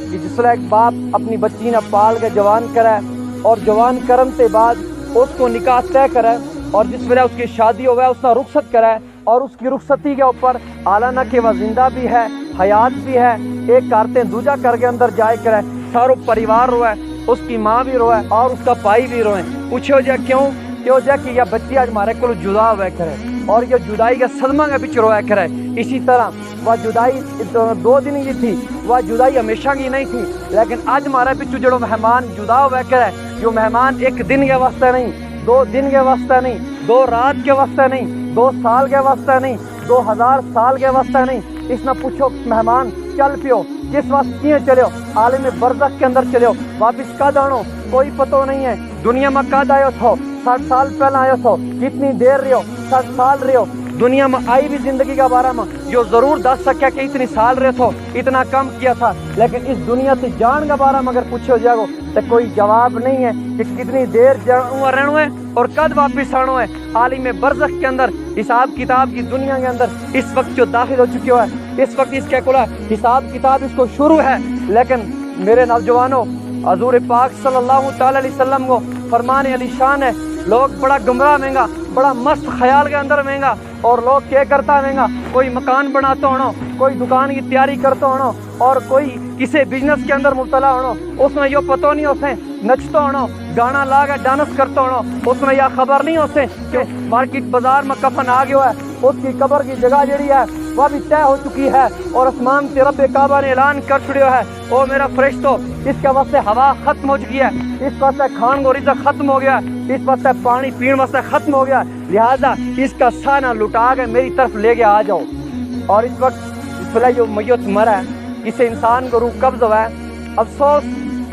کہ जिसले एक बाप अपनी बच्ची ने पाल के जवान करे और जवान करन के बाद उसको निकाह तय करे और जिस वेले उसकी शादी होवे उसका रुखसत करे और उसकी रुखसती के ऊपर आलाना के वह जिंदा भी है, हयात भी है, एक करते दूजा करके अंदर जाए करे, सारो परिवार रोए, उसकी माँ भी रोए और उसका भाई भी रोए। पूछो जा क्यों जा कि यह बच्ची आज हमारे को जुदा हुआ करे और ये जुदाई का सदमा के पीछे रोया करे। इसी तरह वह जुदाई 2 दिन की थी, वह जुदाई हमेशा की नहीं थी, लेकिन आज हमारे पीछे जो मेहमान जुदा हुआ करे, जो मेहमान 1 दिन के वास्ते नहीं, 2 दिन के वास्ते नहीं, 2 रात के वास्ते नहीं, 2 साल के वास्ते नहीं, 2000 साल के वास्ते नहीं, इसने पूछो मेहमान चल पियो किस वास्ते किए चलो, आलम बरज़ख के अंदर चलो, वापिस कद आनो कोई पतो नहीं है, दुनिया में कद आयो थो, 60 साल पहले आयो थो, कितनी देर रहो, 60 साल रहो, दुनिया में आई भी जिंदगी का बारे में जो जरूर दस सके कि इतनी साल रहे थो, इतना कम किया था, लेकिन इस दुनिया से जान का बारे में अगर पूछो जाओ तो कोई जवाब नहीं है कि कितनी देर रहना है और कद वापिस आना है। आलिम बरज़ख के अंदर हिसाब किताब की दुनिया के अंदर इस वक्त जो दाखिल हो चुके है, इस वक्त इसके कोला हिसाब किताब इसको शुरू है। लेकिन मेरे नौजवानों, हजूर पाक सल्लल्लाहु अलैहि वसल्लम को फरमान अली शान है, लोग बड़ा गुमराह महंगा, बड़ा मस्त ख्याल के अंदर महंगा और लोग क्या करता महंगा, कोई मकान बनाता होना, कोई दुकान की तैयारी करता होना और कोई किसी बिजनेस के अंदर मुब्तला होना, उसमें यो पता नहीं होते नचता होना, गाना ला के डांस करता होना, उसमें यह खबर नहीं होते कि मार्केट बाजार में कफन आ गया है, उसकी कब्र की जगह जड़ी है वह भी तय हो चुकी है और आसमान से रब काबा ने ऐलान कर छुड़ियो है, ओ मेरा फरिश्तो इसके वास्ते हवा खत्म हो चुकी है, इस वास्ते खान को रिज़्क़ खत्म हो गया, इस वास्ते पानी पीने वास्ते खत्म हो गया, लिहाजा इसका साना लुटा के मेरी तरफ ले के आ जाओ। और इस वक्त जिसले जो मैयत मरा है, इस इंसान को रूह कब्ज हुआ है, अफसोस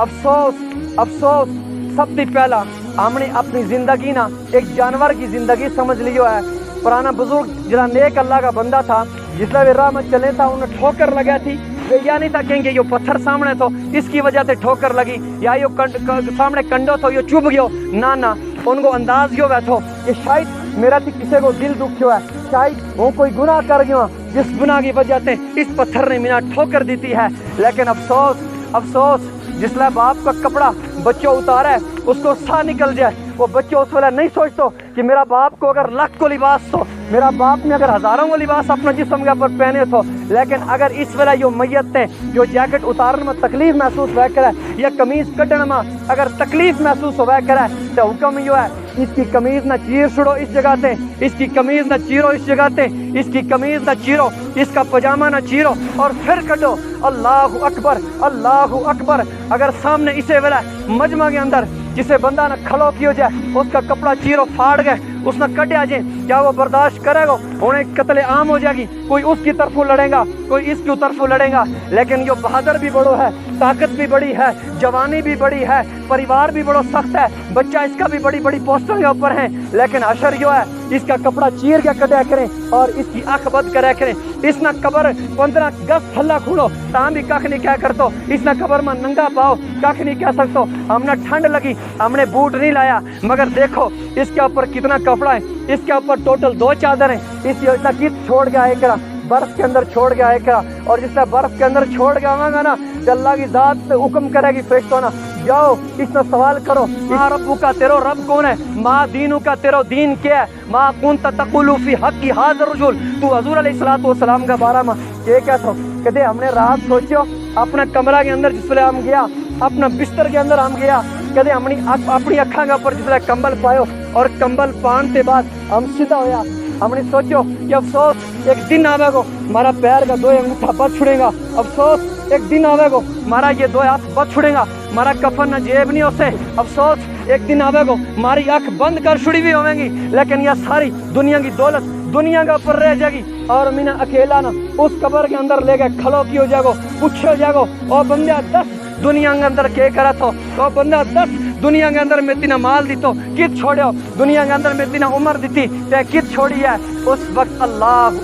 अफसोस अफसोस, सबसे पहला हमने अपनी जिंदगी ना एक जानवर की जिंदगी समझ लियो है। पुराना बुजुर्ग जरा नेक अल्लाह का बंदा था, जिसले वे राह में चले था उन्हें ठोकर लगा थी, वे या नहीं था कहेंगे यो पत्थर सामने तो इसकी वजह से ठोकर लगी, या यो सामने कंडो तो यो चुभ गयो, ना उनको अंदाज यो बैठो कि शायद मेरा थी किसी को दिल दुख हुआ है, शायद वो कोई गुनाह कर गया जिस गुनाह की वजह से इस पत्थर ने मीना ठोकर दी है। लेकिन अफसोस अफसोस, जिसला बाप का कपड़ा बच्चों उतारा है उसको साह निकल जाए, वो बच्चों उस वेला नहीं सोचते कि मेरा बाप को अगर लाख को लिबास तो, मेरा बाप ने अगर हजारों को लिबास अपना जिस्म के ऊपर पहने तो, लेकिन अगर इस वेला यो मैयत ने जो जैकेट उतारने में तकलीफ महसूस हुआ करे या कमीज कटने में अगर तकलीफ महसूस हुआ करे तो हुक्म यो है इसकी कमीज न चीर छुड़ो इस जगह से, इसकी कमीज न चीरो इस जगह से, इसकी कमीज न चीरो, इसका पजामा न चीरो और फिर कटो। अल्लाहु अकबर अल्लाहु अकबर। अगर सामने इसे वेला मजमा के अंदर जिसे बंदा न खलो कियो जाए उसका कपड़ा चीरो फाड़ गए उसने कटिया जाए, क्या वो बर्दाश्त करेगा? उन्हें कत्ले आम हो जाएगी, कोई उसकी तरफों लड़ेगा कोई इसकी तरफों लड़ेगा। लेकिन यो बहादुर भी बड़ो है, ताकत भी बड़ी है, जवानी भी बड़ी है, परिवार भी बड़ो सख्त है, बच्चा इसका भी बड़ी बड़ी पोस्टों के ऊपर है, लेकिन अशर यो है इसका कपड़ा चीर के कटिया करें और इसकी आंख बंद करा करें। इसना कबर 15 गज थल्ला खूड़ो ताम भी कख नहीं क्या करतो, इसना कबर में नंगा पाओ कख नहीं कह सकते। हमने ठंड लगी हमने बूट नहीं लाया, मगर देखो इसके ऊपर कितना कपड़ा है, इसके ऊपर टोटल 2 चादर है, इस योजना की छोड़ के आए करा बर्फ के अंदर छोड़ के आए करा, और जिसने बर्फ के अंदर छोड़ के आवागा ना अल्लाह की जात से हुक्म करेगी फरिश्तों ना जाओ इससे सवाल करो माँ रब्बू का तेरो रब कौन है, माँ दीनू का तेरो दीन क्या है, माँ कुंत तकुलु फी हक़्क़ि हाज़िर रजुल, तू हजूर अलैहिस्सलातु वस्सलाम का बारे में ये क्या था। कहते हमने रात सोचो अपना कमरा के अंदर जिसले हम गया, अपना बिस्तर के अंदर हम गया, कहते अपनी अखा के ऊपर जिसले कंबल पायो और कंबल पान के बाद हम सीधा होया, हमने सोचो कि अफसोस एक दिन आवेगो हमारा पैर का 2 अंगूठा बच छुड़ेगा, अफसोस एक दिन आवेगो हमारा ये 2 हाथ बच छुड़ेगा, हमारा कफन न जेब नहीं होते, अफसोस एक दिन आवेगो हमारी आंख बंद कर छुड़ी भी होगी, लेकिन यह सारी दुनिया की दौलत दुनिया के ऊपर रह जाएगी और मीना अकेला ना उस कब्र के अंदर ले गए खलो की हो जागो पूछो जागो और बंदा 10 दुनिया के अंदर के करा तो बंदा 10 दुनिया के अंदर में तीना माल दी तो कित छोड़ो, दुनिया के अंदर में तीना उम्र दी थी चाहे कित छोड़ी है। उस वक्त अल्लाह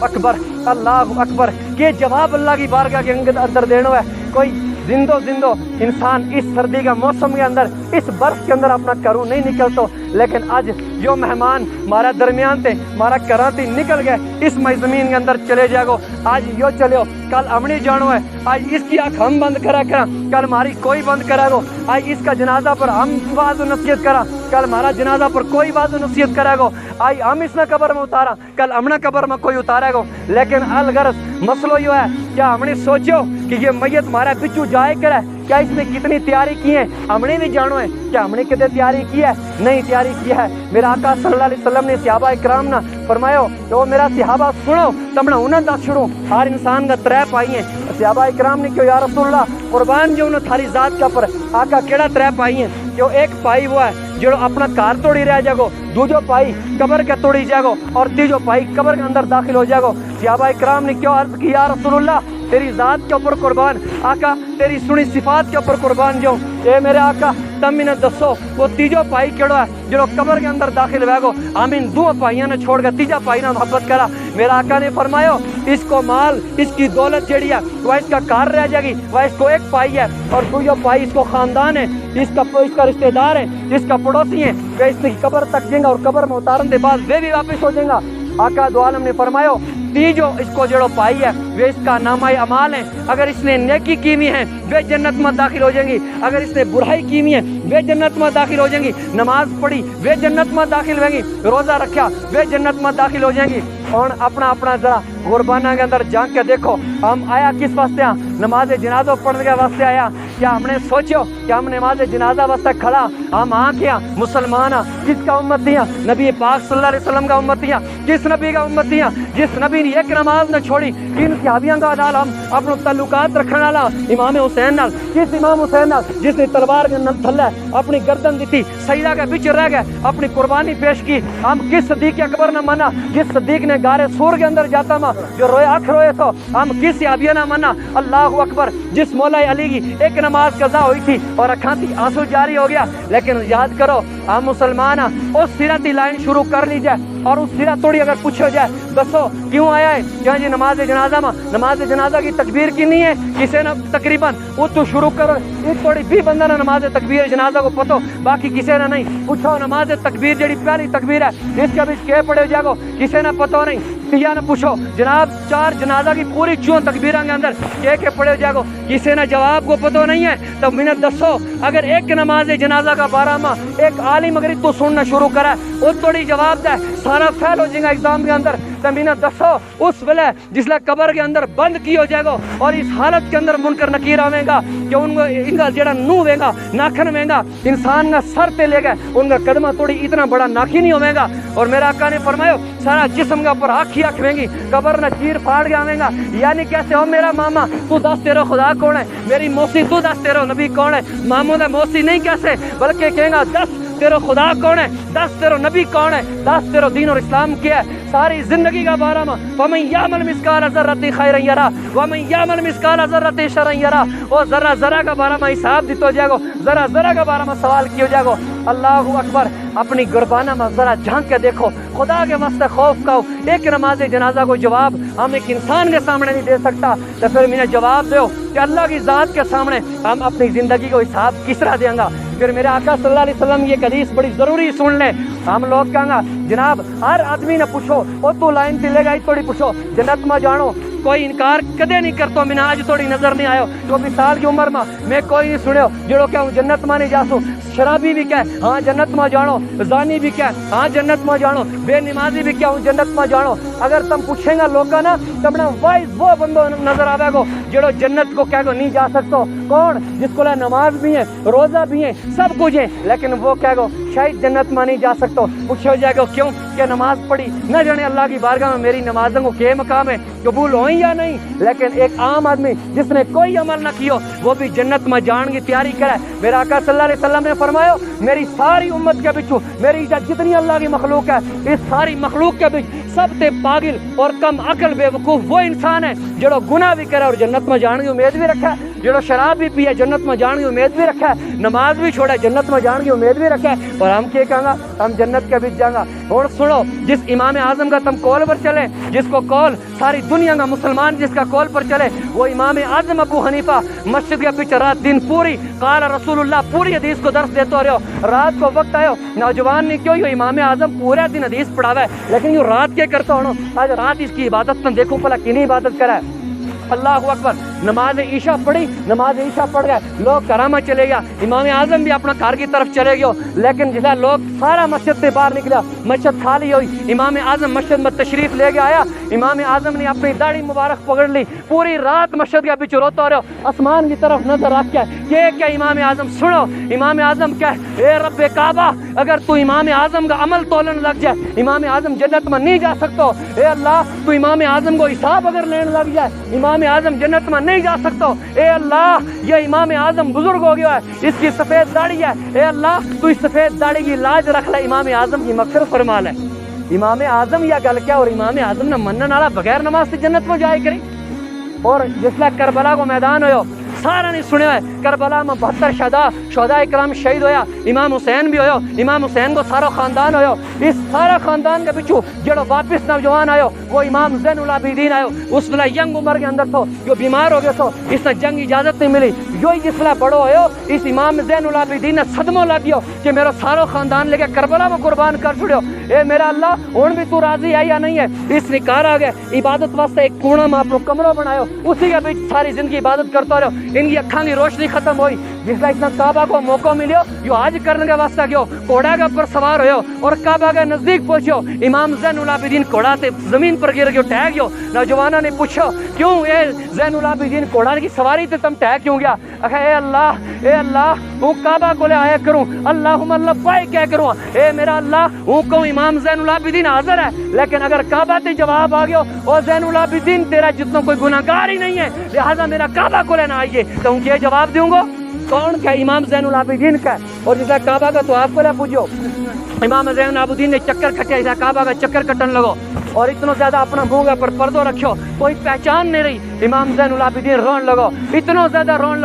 अकबर के जवाब अल्लाह की बारगाह के अंदर देना है। कोई जिंदो इंसान इस सर्दी का मौसम के अंदर, इस बर्फ के अंदर अपना घरों नहीं निकलतो, लेकिन आज जो मेहमान हमारा दरमियान थे, हमारा कराती निकल गए, इस मजमीन के अंदर चले जागो। आज यो चलो, कल हमने जानो है, आज इसकी आँख हम बंद करा कल हमारी कोई बंद करा गो। आज इसका जनाजा पर हम वाज नसीहत करा, कल हमारा जनाजा पर कोई वाज नसीहत करा गो। आज हम इसने कब्र में उतारा, कल हमने कब्र में कोई उतारा गो। लेकिन अलगरज मसलो यो है, क्या हमने सोचो कि ये मैयत हमारा बिचू जाए करे, क्या इसने कितनी तैयारी की है, हमने भी जानो है, क्या हमने कितनी तैयारी की है, नहीं तैयारी की है। मेरा आका सल्लल्लाहु अलैहि वसल्लम ने सहाबा इकराम ना फरमायो, तो मेरा सहाबा सुनो तमना उन्हें दस छुड़ो, हर इंसान का त्रै पाई है। सहाबा इकराम ने क्यों या रसूलल्लाह कुर्बान जो उन्हें थारी जात का पर आका केड़ा त्रै पाई है, क्यों एक पाई हुआ है जो अपना कार तोड़ी रह जागो, दूजो पाई कब्र के तोड़ी जागो, और तीजो पाई कब्र के अंदर दाखिल हो जागो। सहाबा इकराम ने क्यों अर्ज किया, रसूलुल्लाह तेरी जात के ऊपर कुर्बान, आका तेरी सुनी सिफात के ऊपर कुर्बान जो ए मेरे आका तम इन्हें दसो वो तीजो पाई केड़ो है जो कब्र के अंदर दाखिल हुएगो। हम इन दो पाइयों ने छोड़ कर तीजा पाई ना मोहब्बत करा। मेरा आका ने फरमायो इसको माल, इसकी दौलत जेड़ी है वह इसका कार रह जाएगी, वह इसको एक पाई है, और दूजो पाई इसको खानदान है, इसका रिश्तेदार है, इसका पड़ोसी है, वे इसकी कब्र तक जाएगा और कब्र में उतारने के बाद वे भी वापस हो जाएगा। आका दो आलम ने फरमायो तीजो इसको जड़ो पाई है वे इसका नामाए अमाल है, अगर इसने नेकी की हुई है वे जन्नत में दाखिल हो जाएंगी, अगर इसने बुराई की हुई है वे जन्नत में दाखिल हो जाएंगी, नमाज पढ़ी वे जन्नत में दाखिल होंगी, रोज़ा रखा वे जन्नत में दाखिल हो जाएंगी। और अपना अपना जरा कुर्बाना के अंदर झांक के देखो, हम आया किस वास्ते, नमाज जनाजा पढ़ने के वास्ते आया, क्या हमने सोचो कि हम नमाज जनाजा वास्ते खड़ा, हम क्या मुसलमान किसका उम्मती है, नबी पाक सल्लल्लाहु अलैहि वसल्लम का उम्मती है, किस नबी का उम्मती है, जिस नबी ने एक नमाज न छोड़ी, किन सहाबियों का नाल हम अपने ताल्लुकात रखने वाला इमाम हुसैन नाल, किस इमाम हुसैन नाल जिसने तलवार के थल्ले अपनी गर्दन दी थी, सजदा के बीच रह गए, अपनी कुर्बानी पेश की। हम किस सदीक अकबर ने माना, जिस सदीक ने गारे सूर के अंदर जाता मा जो रोए आँख रोए तो, हम किस सहाबिया ना माना, अल्लाह अकबर जिस मौला अली की एक नमाज कज़ा हुई थी और अखा थी आंसू जारी हो गया। लेकिन याद करो हम मुसलमान उस सिरत की लाइन शुरू कर ली जाए और उस सिरा तोड़ी अगर पूछो जाए दसो क्यों आया है, क्या जी नमाज जनाजा में, नमाज जनाजा की तकबीर की नहीं है किसी ने तकरीबन वो तो शुरू करो, एक थोड़ी भी बंदा ना नमाज तकबीर जनाजा को पतो, बाकी किसी ने नहीं पूछो नमाज तकबीर जड़ी पहली तकबीर है इसका भी के पढ़े जागो किसी ने पतो नहीं, किया ने पूछो जनाब चार जनाजा की पूरी चूं तकबीर के अंदर के पढ़े जागो किसी ने जवाब को पतो नहीं है। तो मैंने दसो अगर एक नमाज जनाजा का बारह माह एक आलिम अगर तू सुनना शुरू करा वो थोड़ी जवाब दे सारा फैल हो जाएगा एग्जाम के अंदर। तो मैंने दसो उस वेले जिसले कब्र के अंदर बंद की हो जाएगा और इस हालत के अंदर मुनकर नकीर आवेगा कि उनको इनका जड़ा नूह वेगा नाखन वेगा इंसान का सर पे ले गए उनका कदमा तोड़ी इतना बड़ा नाखी नहीं होगा। और मेरा आका ने फरमायो सारा जिस्म का ऊपर आँख ही आँख वेंगी कब्र न चीर फाड़ के आवेगा। यानी कैसे हो मेरा मामा तू दस तेरा खुदा कौन है, मेरी मौसी तू दस तेरा नबी कौन है, मामू दा मौसी नहीं कैसे बल्कि कहेगा दस तेरा खुदा कौन है, दस तेरा नबी कौन है, दस तेरा दीन और इस्लाम क्या है। सारी जिंदगी का बारे में वमन यामल मिस्काल ज़र्रति खैरन यरा वमन यामल मिस्काल ज़र्रति शरन यरा, और जरा जरा का बारे में हिसाब दितो जाएगो, जरा जरा का बारे में सवाल किया जाएगो। अल्लाहु अकबर अपनी गुरबाना में जरा झांक के देखो, खुदा के वास्ते खौफ खाओ। एक नमाज जनाजा को जवाब हम एक इंसान के सामने नहीं दे सकता, तो फिर मैंने जवाब दो कि अल्लाह की ज़ात के सामने हम अपनी ज़िंदगी को हिसाब किस तरह देंगे। फिर मेरे आका सल्लल्लाहु अलैहि वसल्लम ये हदीस बड़ी ज़रूरी सुन ले। हम लोग कहेंगे जनाब हर आदमी ने पूछो और तू लाइन चलेगा थोड़ी पूछो जन्नत में जानो, कोई इनकार कदे नहीं करता। मैंने आज थोड़ी नजर नहीं आयो 24 साल की उम्र में मैं कोई नहीं सुनो जो क्या हूँ जन्नत में नहीं जासू। शराबी भी क्या हाँ जन्नत में जानो, जानी भी क्या हाँ जन्नत में जानो, बेनमाजी भी क्या हूँ जन्नत में जानो। अगर तुम पूछेगा लोग ना तब वाइज वो बंदो नजर आवेगो जो जन्नत को क्या नहीं जा सकते। कौन जिसको नमाज भी है रोजा भी है सब कुछ है लेकिन वो क्या गो शायद जन्नत में नहीं जा सकते। पूछो जाएगा क्यों क्या नमाज पढ़ी न जाने अल्लाह की बारगाह में मेरी नमाजों को के मकाम है कबूल हो या नहीं। लेकिन एक आम आदमी जिसने कोई अमल न कियो वो भी जन्नत में जाने की तैयारी करे। मेरा आका सल्लल्लाहु अलैहि वसल्लम ने फरमायो मेरी सारी उम्मत के बिचू मेरी जितनी अल्लाह की मखलूक है इस सारी मखलूक के बीच सब ते पागिल और कम अकल बेवकूफ वो इंसान है जो गुनाह भी करे और जन्नत में जाने की उम्मीद भी रखा है, जो शराब भी पिए जन्नत में जाने की उम्मीद भी रखा है, नमाज भी छोड़ा जन्नत में जाने की उम्मीद भी रखा है। और हम क्या कहेंगे, हम जन्नत के बीच जाएंगे। और सुनो, जिस इमाम आजम का तुम कॉल पर चले, जिसको कॉल सारी दुनिया का मुसलमान जिसका कॉल पर चले, वो इमाम आजम अबू हनीफा मस्जिद के पीछे रात दिन पूरी काला रसूलुल्लाह पूरी हदीस को दर्श देते रहो। रात को वक्त आयो, नौजवान ने क्यों इमाम आजम पूरा दिन हदीस पढ़ावा है, लेकिन यो रात क्या करता हो, आज रात इसकी इबादत में देखो भला कितनी इबादत करा है। अल्लाह अकबर, नमाज ईशा पढ़ी, नमाज ईशा पढ़ गए, लोग करामा चले गया, इमाम आजम भी अपना घर की तरफ चले गए, लेकिन जिस लोग सारा मस्जिद से बाहर निकला, मस्जिद खाली हुई, इमाम आजम मस्जिद में तशरीफ ले गया आया, इमाम आजम ने अपनी दाढ़ी मुबारक पकड़ ली, पूरी रात मस्जिद के बीच रोता रहो, आसमान की तरफ नजर रख के क्या इमाम आजम सुनो, इमाम आजम क्या, ए रब्बे काबा, अगर तू इमाम आजम का अमल तोलन लग जाए, इमाम आजम जन्नत में नहीं जा सकता, ए अल्लाह तू इमाम आजम को हिसाब अगर लेने लग जाए, इमाम आजम जन्नत में नहीं जा सकता, ए अल्लाह ये इमाम आजम बुजुर्ग हो गया है, इसकी सफेद दाढ़ी है, ए अल्लाह तू इस सफेद दाढ़ी की लाज रख ले, इमाम आजम की मगफिरत फरमा ले। इमाम आजम या गल क्या, और इमाम आजम ने मनने वाला बगैर नमाज से जन्नत में जाए करी। और जिसला करबला को मैदान हो सारा नहीं सुने है, करबला में 72 शहदा इकराम शहीद होया, इमाम हुसैन भी होयो, इमाम हुसैन को सारा खानदान होयो, इस सारा खानदान के पिछू जो वापस नौजवान आयो वो इमाम ज़ैनुल आबिदीन आयो, उस वेला यंग उम्र के अंदर थो, जो बीमार हो गया थो, इसने जंग इजाजत नहीं मिली, यो ही जिसला बड़ो होयो, इस इमाम ज़ैनुल आबिदीन ने सदमो ला दियो कि मेरा सारा खानदान लेके करबला में कुर्बान कर छुड़ियो, ए मेरा अल्लाह हुण भी तू राजी है या नहीं है। इस निकार आ गए, इबादत वास्ते एक कोना में अपना कमरा बनायो, उसी के बीच सारी जिंदगी इबादत करता रहो, इनकी अखा की रोशनी खत्म हुई, जिसला इतना काबा को मौका मिलो, यो आज करने के वास्ते गयो, घोड़ा के ऊपर सवार हो और काबा के नजदीक पहुंचो, इमाम ज़ैनुल आबिदीन घोड़ा से जमीन पर गिर गयो, टह गयो। नौजवानों ने पूछो क्यों ए ज़ैनुल आबिदीन घोड़ा की सवारी से तुम टह क्यों गया? अखा ए अल्लाह वो काबा को ले आया करूं, अल्लाहुम्मा लब्बैक क्या करूं, ए मेरा अल्लाह वो को इमाम ज़ैनुल आबिदीन हाजिर है, लेकिन अगर काबा से जवाब आ गयो और ज़ैनुल आबिदीन तेरा जितना कोई गुनाहगार ही नहीं है, लिहाजा मेरा काबा को लेना आइए, तो क्या जवाब दूंगा? कौन क्या? इमाम ज़ैनुल आबिदीन का। और जिसका काबा का तो आपको ले पूछो, इमाम ज़ैनुल आबिदीन ने चक्कर कटे, काबा का चक्कर कटन लगो और इतना ज्यादा अपना मुंह पर पर्दो रखो, कोई पहचान नहीं रही, इमाम ज़ैनुल आबिदीन रोन लगो, इतना ज्यादा रोन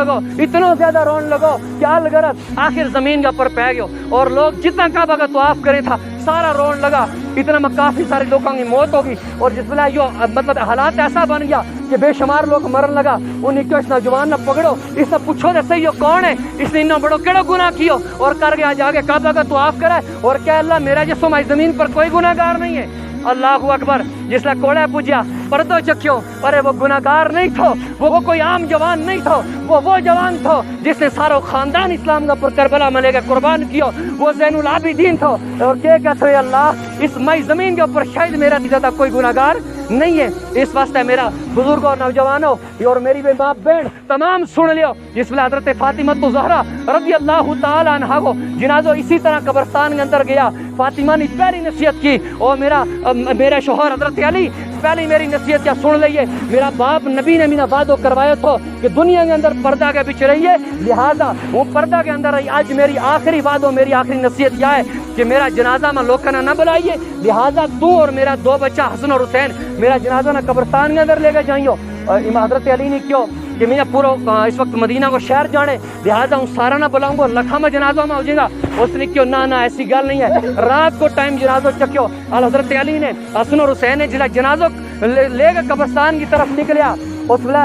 लगो क्या लगरत, आखिर जमीन के ऊपर पै गयो और लोग जितना काबा का तवाफ करे था सारा रोन लगा, इतना में काफी सारे लोगों की मौत होगी। और जिस वेला यो मतलब हालात ऐसा बन गया कि बेशुमार लोग मरन लगा, उन्हें क्यों इस नौजवान ने पकड़ो, इसने पूछो तो सही हो कौन है, इसने इन्ना बड़ो केड़ो गुनाह कियो और कर गया जाके काबा का तवाफ करे और क्या अल्लाह मेरा जिस्म जमीन पर कोई गुनाहगार नहीं है। अल्लाह अकबर, जिसला कोड़ा पूछा पर्दो चख्यो, अरे वो गुनाहगार नहीं थो, वो कोई आम जवान नहीं थो, वो जवान थो जिसने सारा खानदान इस्लाम का पर करबला में लेकर कुर्बान किया, वो ज़ैनुल आबिदीन थो। और क्या कहते हैं अल्लाह इस मई जमीन के ऊपर शायद मेरा ज्यादा कोई गुनाहगार नहीं है। इस वास्ते मेरा बुजुर्गों और नौजवानों और मेरी माँ बहन तमाम सुन लियो, जिस वेला हज़रत फातिमा ज़हरा रज़ी अल्लाह तआला अन्हा को जनाजो इसी तरह कब्रिस्तान के अंदर गया, फातिमा ने पहली नसीहत की, और मेरा शोहर हज़रत अली पहली मेरी नसीहत क्या सुन लीजिए, मेरा बाप नबी ने मेरा वादो करवाया था कि दुनिया के अंदर पर्दा के पीछे रहिए, लिहाजा वो पर्दा के अंदर रही। आज मेरी आखिरी वादो, मेरी आखिरी नसीहत क्या है कि मेरा जनाजा में लोग न बुलाइए, लिहाजा तू और मेरा 2 बच्चा हसन और हुसैन मेरा जनाजा ना कब्रिस्तान के अंदर लेकर जाइयो। हज़रत अली ने क्यों कि मैं पूरा इस वक्त मदीना को शहर जाने, लिहाजा हूँ सारा ना बुलाऊंगा, लखा में जनाजा में हो जाएगा। उसने क्यों ना ऐसी गल नहीं है, रात को टाइम जनाजो चक्यो। हज़रत अली ने हसन और हुसैन ने जिला जनाजो लेकर कब्रिस्तान की तरफ निकलिया, उस वेला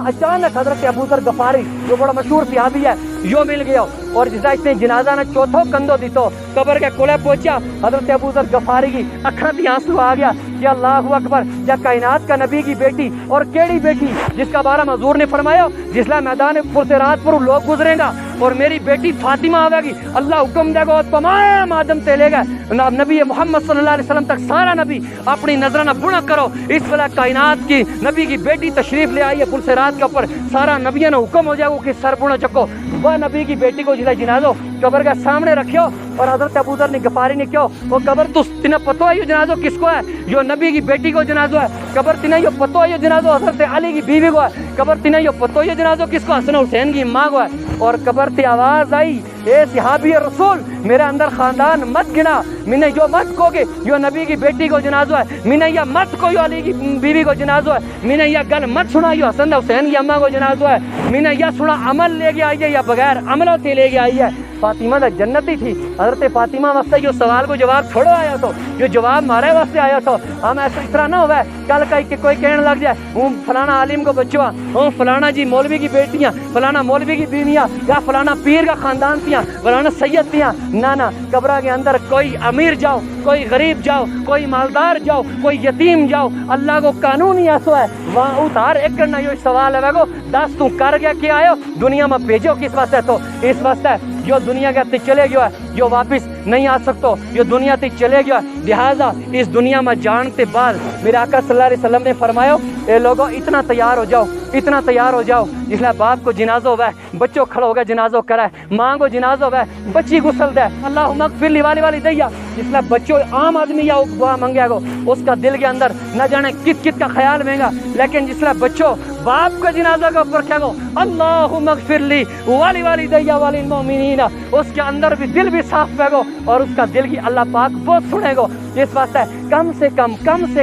अचानक हज़रत अबू ज़र गफारी जो बड़ा मशहूर सहाबी है यो मिल गया, और जिसका इसने जनाजा ने चौथो कंधो दितो, कब्र के कोले पहुंचा, हज़रत अबू ज़र गफारी की अखा थी आंसू आ गया कि अल्लाह अकबर, या कायनात का नबी की बेटी, और केड़ी बेटी जिसका बारे में हुज़ूर ने फरमाया जिसला मैदान पुरसरात पर लोग गुजरेगा और मेरी बेटी फातिमा आवेगी, अल्लाह हुक्म देगा और तमाम आदम से लेगा नबी मोहम्मद सल्लल्लाहु अलैहि वसल्लम तक सारा नबी अपनी नजर न बुना करो। इस वेला कायनात की नबी की बेटी तशरीफ ले आई है पुरसरात के ऊपर, सारा नबियों ने हुक्म हो जाएगा कि सर बुना चको, वह नबी की बेटी को जिला जनाजो कब्र के सामने रखियो اور حضرت ابو ذر غفاری نے کیوں وہ قبر تو تنہیں پتہ ہے یہ جنازہ کس کو ہے؟ یہ نبی کی بیٹی کو جنازہ ہے. قبر تنہیں یہ پتہ ہے یہ جنازہ حضرت علی کی بیوی کو ہے. قبر تنہیں یہ پتہ ہے یہ جنازہ کس کو؟ حسن حسین کی ماں کو ہے. اور قبر تی آواز آئی اے صحابی رسول میرے اندر خاندان مت گنا, میں یہ مت کو کہ یہ نبی کی بیٹی کو جنازہ ہے, میں یہ مت کو یہ علی کی بیوی کو جنازہ ہے, میں یہ گل مت سنا یہ حسن حسین کی اماں کو جنازہ ہے, میں نے یہ سنا عمل لے کے آئی ہے یا بغیر عملوں سے لے کے آئی ہے. فاطمہ تو جنتی تھی. حضرت فاطمہ واسطے یہ سوال کو جواب چھوڑو آیا تو یہ جواب مارے واسطے آیا تو. ہم ایسا اس طرح نہ ہوا ہے کل کا کوئی کہنے لگ جائے ہوں فلانا عالم کو بچوا, ہوں فلانا جی مولوی کی بیٹیاں, فلانا مولوی کی بیویاں, یا فلانا پیر کا خاندان تھیاں, فلانا سید تھیاں. نہ قبرہ کے اندر کوئی امیر جاؤ, کوئی غریب جاؤ, کوئی مالدار جاؤ, کوئی یتیم جاؤ, اللہ کو قانون ہی ایسا ہے وہاں اتار ایک کرنا. یہ سوال ہے وہ دس تو کر گیا کیا آئے ہو دنیا میں بھیجو کس واسطے؟ تو اس واسطے جو دنیا کے چلے گیا ہے جو واپس نہیں آ سکتا, جو دنیا تے چلے گیا, لہذا اس دنیا میں جانتے بعد میرے آقا صلی اللہ علیہ وسلم نے فرمایا اے لوگوں اتنا تیار ہو جاؤ, اتنا تیار ہو جاؤ. جس لئے باپ کو جنازہ ہوا ہے بچوں کھڑا ہو گیا جنازہ کرا ہے, ماں کو جنازہ ہوا ہے بچی غسل دے, اللہم اغفر لی والی دیا. جس لئے بچوں عام آدمی یا دعا منگے گو اس کا دل کے اندر نہ جانے کت کا خیال میں گا, لیکن جس لئے بچوں باپ کا جنازہ کا اوپر کہہ گو اللہم اغفر لی والی دیا والی المؤمنین, اس کے اندر بھی دل بھی صاف پہ گو اور اس کا دل کی اللہ پاک بہت سنے گو. اس واسطے کم سے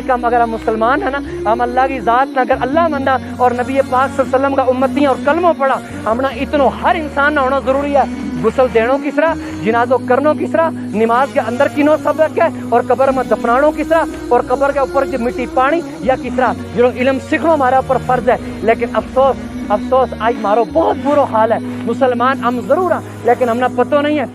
کم اگر ہم مسلمان ہیں نا, ہم اللہ کی ذات نہ اگر اللہ مندہ اور نبی پاک صلی اللہ علیہ وسلم کا امتی اور کلمہ پڑھا ہم نہ اتنوں ہر انسان نہ ہونا ضروری ہے. غسل دینوں کس طرح, جنازوں کرنوں کس طرح, نماز کے اندر کنوں سب رکھے اور قبر میں دفنانوں کس طرح, اور قبر کے اوپر جو مٹی پانی یا کس طرح جو علم سیکھنا ہمارا اوپر فرض ہے. لیکن افسوس آج مارو بہت برا حال ہے. مسلمان ہم ضرور ہیں لیکن ہم نہ پتہ نہیں ہے